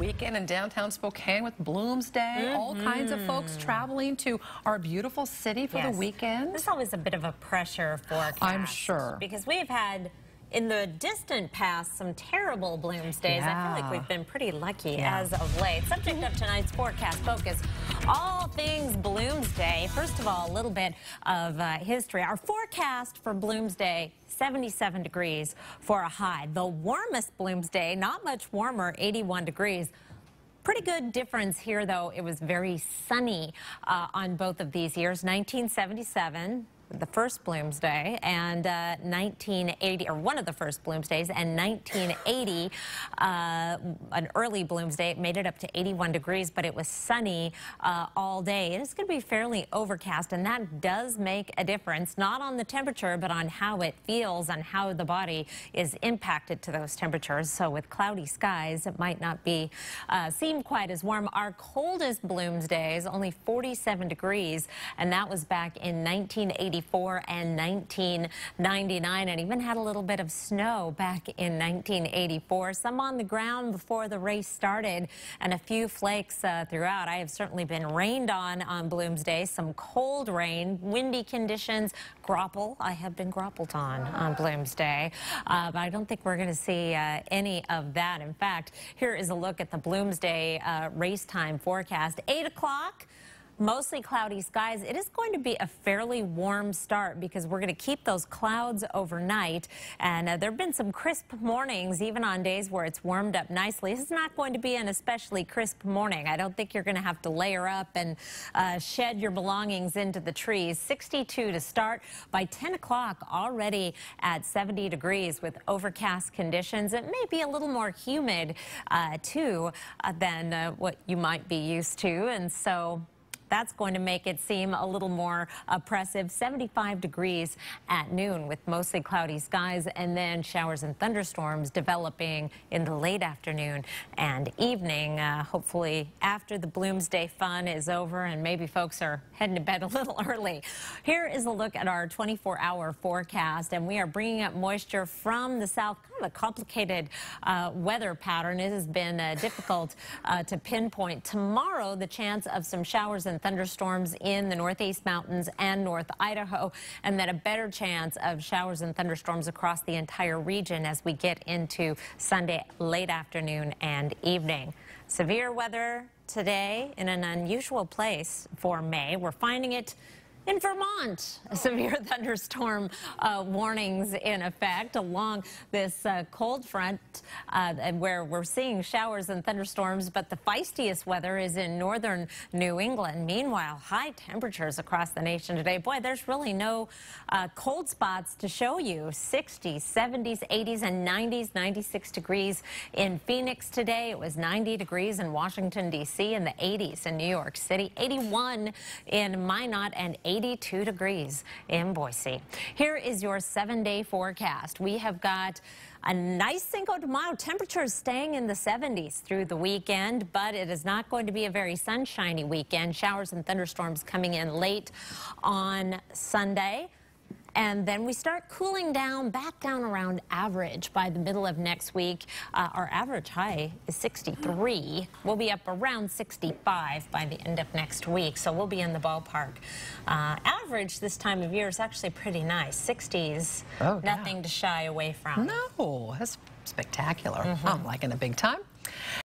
weekend in downtown Spokane with Bloomsday. All kinds of folks traveling to our beautiful city for the weekend. There's always a bit of a pressure forecast. I'm sure. Because we've had, in the distant past, some terrible Bloomsdays. I feel like we've been pretty lucky as of late. Subject of tonight's forecast focus, all things Bloomsday. First of all, a little bit of history. Our forecast for Bloomsday, 77 degrees for a high. The warmest Bloomsday, not much warmer, 81 degrees. Pretty good difference here, though. It was very sunny on both of these years. 1977, the first Bloomsday, and 1980, or one of the first Bloomsdays, and 1980, an early Bloomsday. It made it up to 81 degrees, but it was sunny all day. And it's going to be fairly overcast, and that does make a difference, not on the temperature, but on how it feels and how the body is impacted to those temperatures. So with cloudy skies, it might not be seem quite as warm. Our coldest Bloomsday is only 47 degrees, and that was back in 1984 and 1999, and even had a little bit of snow back in 1984. Some on the ground before the race started, and a few flakes throughout. I have certainly been rained on Bloomsday, some cold rain, windy conditions, grapple. I have been grappled on Bloomsday, but I don't think we're going to see any of that. In fact, here is a look at the Bloomsday race time forecast. 8 o'clock. Mostly cloudy skies. It is going to be a fairly warm start because we're going to keep those clouds overnight. And there have been some crisp mornings, even on days where it's warmed up nicely. This is not going to be an especially crisp morning. I don't think you're going to have to layer up and shed your belongings into the trees. 62 to start. By 10 o'clock, already at 70 degrees with overcast conditions. It may be a little more humid, too, than what you might be used to. And so that's going to make it seem a little more oppressive. 75 degrees at noon with mostly cloudy skies, and then showers and thunderstorms developing in the late afternoon and evening. Hopefully after the Bloomsday fun is over and maybe folks are heading to bed a little early. Here is a look at our 24-hour forecast, and we are bringing up moisture from the south. Kind of a complicated weather pattern. It has been difficult to pinpoint. Tomorrow, the chance of some showers and thunderstorms in the Northeast Mountains and North Idaho, and then a better chance of showers and thunderstorms across the entire region as we get into Sunday late afternoon and evening. Severe weather today in an unusual place for May. We're finding it in Vermont. Severe thunderstorm warnings in effect along this cold front where we're seeing showers and thunderstorms, but the feistiest weather is in northern New England. Meanwhile, high temperatures across the nation today. Boy, there's really no cold spots to show you. 60s, 70s, 80s, and 90s, 96 degrees in Phoenix today. It was 90 degrees in Washington, D.C., in the 80s in New York City, 81 in Minot, and 82 degrees in Boise. Here is your 7-day forecast. We have got a nice Cinco de Mayo. Temperatures staying in the 70s through the weekend, but it is not going to be a very sunshiny weekend. Showers and thunderstorms coming in late on Sunday. And then we start cooling down, back down around average by the middle of next week. Our average high is 63. We'll be up around 65 by the end of next week, so we'll be in the ballpark. Average this time of year is actually pretty nice. 60s, nothing to shy away from. No, that's spectacular. I'm liking it big time.